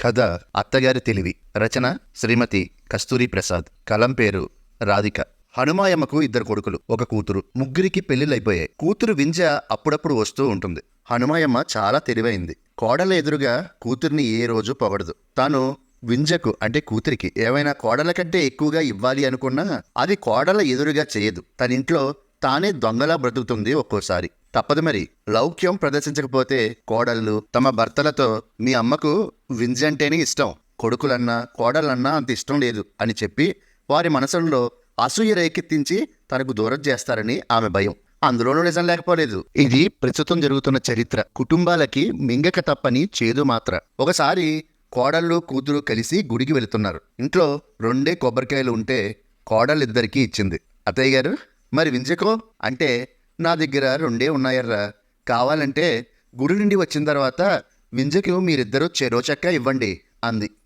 కథ అత్తగారి తెలివి. రచన శ్రీమతి కస్తూరి ప్రసాద్. కలం పేరు రాధిక. హనుమాయమ్మకు 2 కొడుకులు, 1 కూతురు. ముగ్గురికి పెళ్లిళ్ళైపోయాయి. కూతురు వింజ అప్పుడప్పుడు వస్తూ ఉంటుంది. హనుమాయమ్మ చాలా తెలివైంది. కోడల ఎదురుగా కూతుర్ని ఏ రోజు పొగడదు. తాను వింజకు అంటే కూతురికి ఏమైనా కోడల కంటే ఎక్కువగా ఇవ్వాలి అనుకున్నా అది కోడల ఎదురుగా చేయదు. తనింట్లో తానే దొంగలా బ్రతుకుతుంది. ఒక్కోసారి తప్పదు మరి. లౌక్యం ప్రదర్శించకపోతే కోడళ్ళు తమ భర్తలతో మీ అమ్మకు వింజంటేనే ఇష్టం, కొడుకులన్నా కోడలన్నా అంత ఇష్టం లేదు అని చెప్పి వారి మనసుల్లో అసూయ రేకెత్తించి తనకు దూరం చేస్తారని ఆమె భయం. అందులోనూ నిజం లేకపోలేదు. ఇది ప్రస్తుతం జరుగుతున్న చరిత్ర. కుటుంబాలకి మింగక తప్పని చేదు మాత్ర. ఒకసారి కోడళ్ళు కూతురు కలిసి గుడికి వెళుతున్నారు. ఇంట్లో 2 కొబ్బరికాయలు ఉంటే కోడళ్ళిద్దరికీ ఇచ్చింది. అత్తయ్య గారు, మరి వింజకో అంటే నా దగ్గర 2 ఉన్నాయర్రా, కావాలంటే గుడి నుండి వచ్చిన తర్వాత వింజకు మీరిద్దరూ చెరో చెక్క ఇవ్వండి అంది.